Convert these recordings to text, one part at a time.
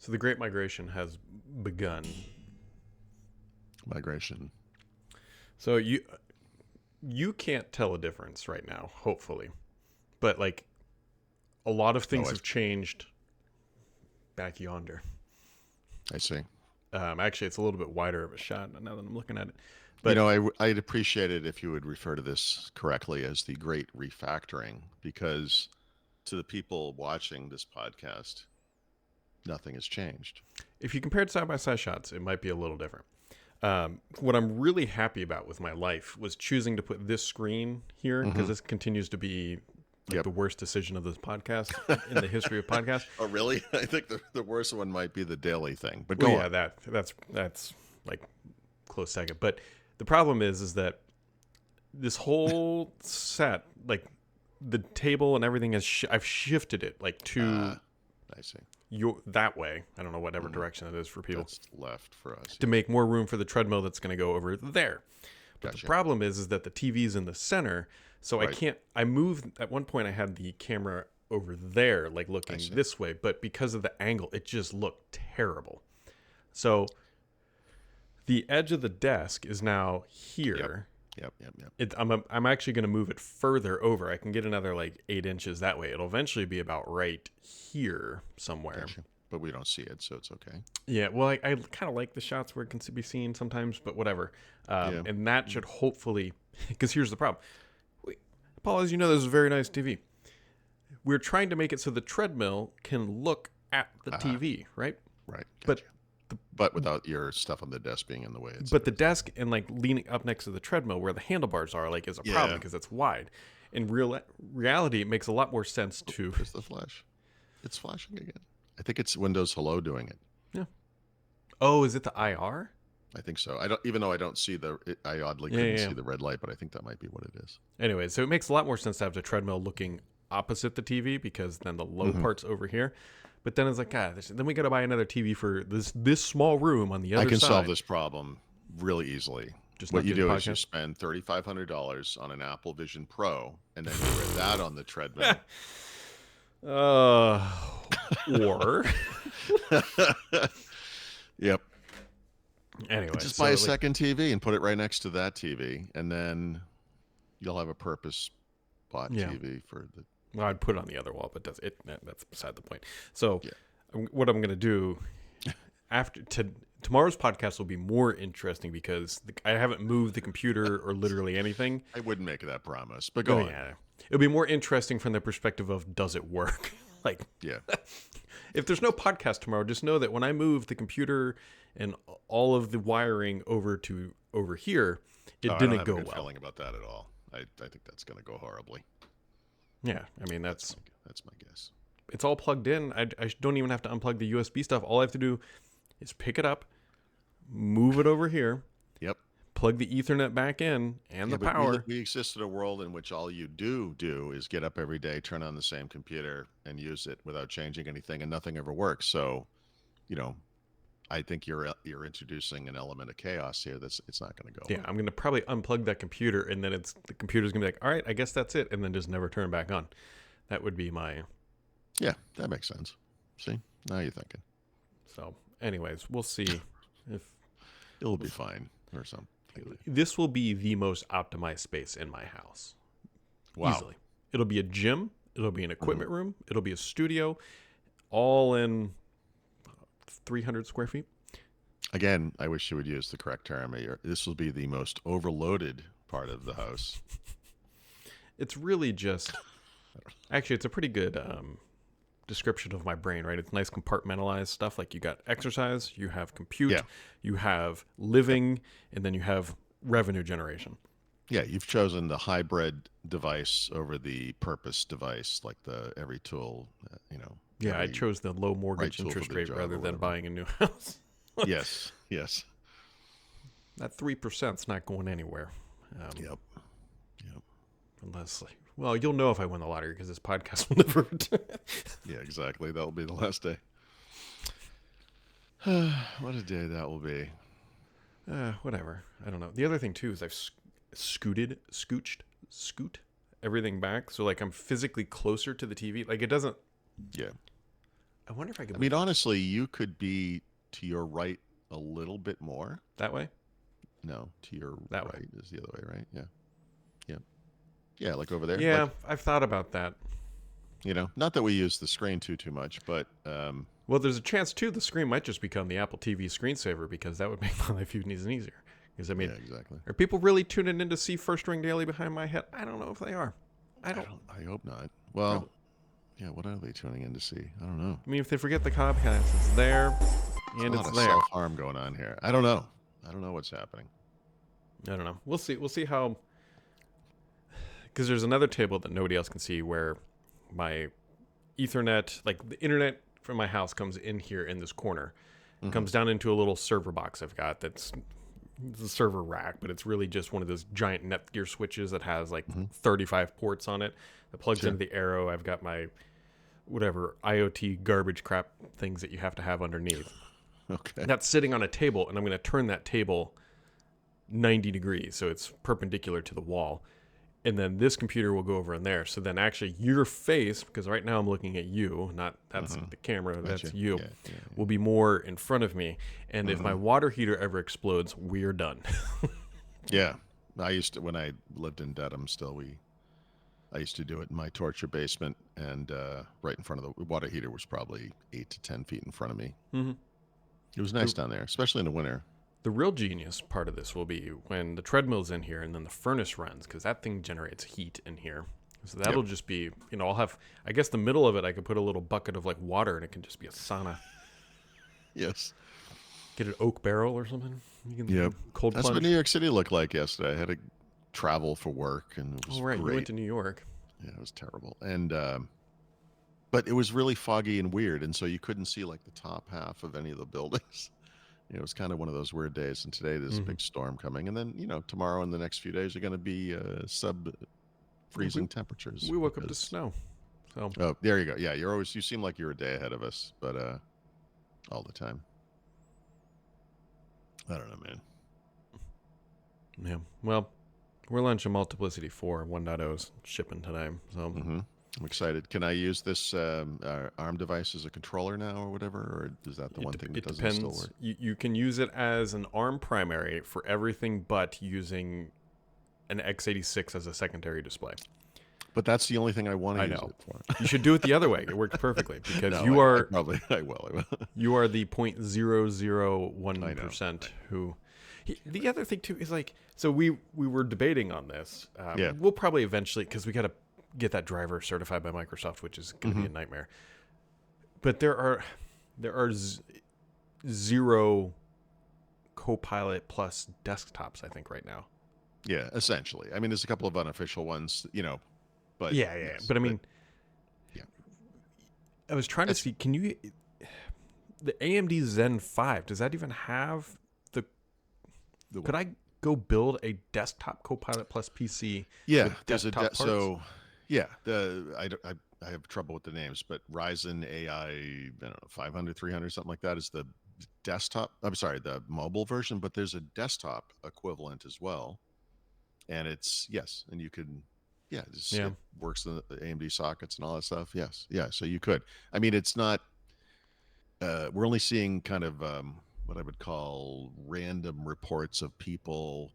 So the Great Migration has begun. Migration. So you can't tell a difference right now, hopefully. But like a lot of Oh, things have changed back yonder. I see. Actually, it's a little bit wider of a shot now that I'm looking at it. You But know, I'd appreciate it if you would refer to this correctly as the Great Refactoring, because to the people watching this podcast, nothing has changed. if you compared side-by-side shots, it might be a little different. What I'm really happy about with my life was choosing to put this screen here because this continues to be like the worst decision of this podcast in the history of podcasts. Oh, really? I think the worst one might be the daily thing. But Well, go yeah, on. that's like close second. But the problem is that this whole set, like the table and everything, I've shifted it like to I see. that way. I don't know whatever direction it is for people. That's left for us. To make more room for the treadmill that's going to go over there. But Gotcha. the problem is that the TV's in the center, so I Right. can't. I moved at one point. I had the camera over there, like looking this way, but because of the angle, it just looked terrible. So the edge of the desk is now here. Yep. I'm actually going to move it further over. I can get another like 8 inches that way. It'll eventually be about right here somewhere. Gotcha. But we don't see it, so it's okay. Yeah, well, I kind of like the shots where it can be seen sometimes, but whatever. And that should hopefully, because here's the problem. Paul, as you know, this is a very nice TV. We're trying to make it so the treadmill can look at the TV, right? Right. Gotcha. But but without your stuff on the desk being in the way. but the desk and like leaning up next to the treadmill where the handlebars are like is a problem because it's wide. In reality, it makes a lot more sense to. Where's the flash? It's flashing again. I think it's Windows Hello doing it. Yeah. Oh, is it the IR? I think so. I don't, even though I don't see I oddly couldn't see the red light, but I think that might be what it is. Anyway, so it makes a lot more sense to have the treadmill looking opposite the TV because then the low part's over here. But then it's like, God, then we got to buy another TV for this small room on the other side. I can solve this problem really easily. Just what not you do the do is you podcast? spend $3,500 on an Apple Vision Pro, and then you wear that on the treadmill. Or Yep. anyway, Just buy a second TV and put it right next to that TV, and then you'll have a purpose-bought TV for the. Well, I'd put it on the other wall, but that's beside the point. So, what I'm going to do after tomorrow's podcast will be more interesting because I haven't moved the computer or literally anything. I wouldn't make that promise, but go on. It'll be more interesting from the perspective of does it work? Like, if there's no podcast tomorrow, just know that when I move the computer and all of the wiring over here, it didn't go well. I don't have a good feeling about that at all. I think that's going to go horribly. Yeah, I mean that's my guess. It's all plugged in. I don't even have to unplug the USB stuff. All I have to do is pick it up, move it over here. Yep. Plug the Ethernet back in and the power. We exist in a world in which all you do is get up every day, turn on the same computer, and use it without changing anything, and nothing ever works. So, I think you're introducing an element of chaos here. It's not going to go. Yeah, I'm going to probably unplug that computer, and then the computer's going to be like, all right, I guess that's it, and then just never turn back on. That would be my. Yeah, that makes sense. See, now you're thinking. So, anyways, we'll see if it'll be fine or something. This will be the most optimized space in my house. Wow. Easily. It'll be a gym. It'll be an equipment room. It'll be a studio, all in 300 square feet. Again, I wish you would use the correct term. This will be the most overloaded part of the house. It's really just, actually, it's a pretty good description of my brain, right? It's nice compartmentalized stuff. Like you got exercise, you have compute, you have living, and then you have revenue generation. Yeah, you've chosen the hybrid device over the purpose device, like the every tool, Yeah, I chose the low mortgage interest rate rather than buying a new house. Yes. That 3%'s not going anywhere. Yep. Unless, well, you'll know if I win the lottery because this podcast will never return. Yeah, exactly. That'll be the last day. What a day that will be. Whatever. I don't know. The other thing, too, is I've scoot everything back. So, like, I'm physically closer to the TV. Like, it doesn't... Yeah. I wonder if I could I move mean, honestly, you could be to your right a little bit more. that way. No, to your That way. right is the other way, right? Yeah. Yeah. Yeah, like over there. Yeah, Like, I've thought about that. not that we use the screen too much, but Well, there's a chance too the screen might just become the Apple TV screensaver because that would make my life even easier. Because I mean, yeah, exactly. are people really tuning in to see First Ring Daily behind my head? I don't know if they are. I hope not. Well, yeah, what are they tuning in to see? I don't know. I mean, if they forget the Comcast, it's there, and A it's lot of there. self-harm going on here. I don't know. I don't know what's happening. I don't know. We'll see. We'll see how. Because there's another table that nobody else can see where my Ethernet, like the internet from my house, comes in here in this corner, comes down into a little server box I've got that's the server rack, but it's really just one of those giant Netgear switches that has like 35 ports on it that plugs into the Arrow. I've got my whatever IoT garbage crap things that you have to have underneath. Okay. That's sitting on a table, and I'm going to turn that table 90 degrees so it's perpendicular to the wall. And then this computer will go over in there. So then actually your face, because right now I'm looking at you, not that's the camera, that's you, will be more in front of me. And if my water heater ever explodes, we're done. Yeah. I used to, when I lived in Dedham still, I used to do it in my torture basement, and right in front of the water heater was probably 8 to 10 feet in front of me. Mm-hmm. It was nice down there, especially in the winter. The real genius part of this will be when the treadmill's in here and then the furnace runs, because that thing generates heat in here. So that'll just be, I'll have, I guess the middle of it, I could put a little bucket of like water and it can just be a sauna. Yes. Get an oak barrel or something. You can cold That's plunge. what New York City looked like yesterday. I had to travel for work, and it was right. great. You went to New York. Yeah, it was terrible. And, but it was really foggy and weird, and so you couldn't see like the top half of any of the buildings. It was kind of one of those weird days. And today there's a big storm coming, and then tomorrow and the next few days are going to be sub-freezing temperatures. We woke up to snow. So oh, there you go. Yeah, you seem like you're a day ahead of us, but all the time. I don't know, man. Yeah. Well, we're launching Multiplicity 4 1.0's shipping today. So I'm excited. Can I use this ARM device as a controller now or whatever? Or is that the one thing that doesn't still work? You can use it as an ARM primary for everything but using an x86 as a secondary display. But that's the only thing I want to use it for. You should do it the other way. It works perfectly because I will. You are the 0.001% who... The other thing, too, is like... So we were debating on this. We'll probably eventually... Because we got to get that driver certified by Microsoft, which is going to be a nightmare. But there are zero Copilot Plus desktops, I think, right now. Yeah, essentially. I mean, there's a couple of unofficial ones, but yes, but I mean, I was trying to see. Can you the AMD Zen 5? Does that even have the could I go build a desktop Copilot Plus PC? Yeah, there's so. Yeah, I have trouble with the names, but Ryzen AI, I don't know, 500, 300, something like that is the desktop. I'm sorry, the mobile version, but there's a desktop equivalent as well. And it's, and you could, it works in the AMD sockets and all that stuff. Yes. Yeah. So you could, I mean, it's not, we're only seeing kind of what I would call random reports of people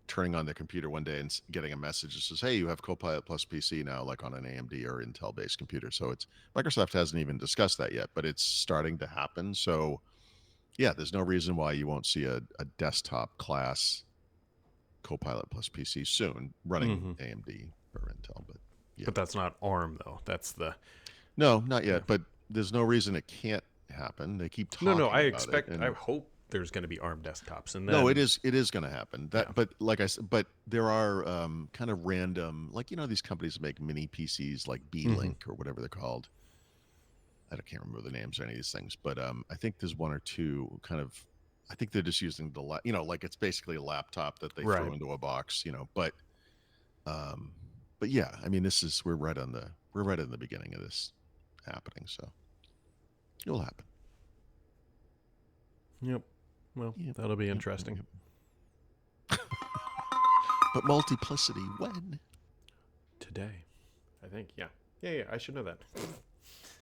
turning on their computer one day and getting a message that says, hey, you have Copilot Plus PC now, like on an AMD or Intel based computer. So Microsoft hasn't even discussed that yet, but it's starting to happen. So there's no reason why you won't see a desktop class Copilot Plus PC soon running AMD or Intel, but that's not ARM though. That's no, not yet, but there's no reason it can't happen. They keep talking about it. I hope there's going to be ARM desktops, and no, it is going to happen. But like I said, but there are kind of random, like these companies make mini PCs like B-Link or whatever they're called. I can't remember the names or any of these things, but I think there's one or two kind of. I think they're just using the like it's basically a laptop that they throw into a box, but yeah, I mean we're right in the beginning of this happening, so it'll happen. Yep. Well, that'll be interesting. Yep. But Multiplicity when? Today, I think. Yeah. I should know that.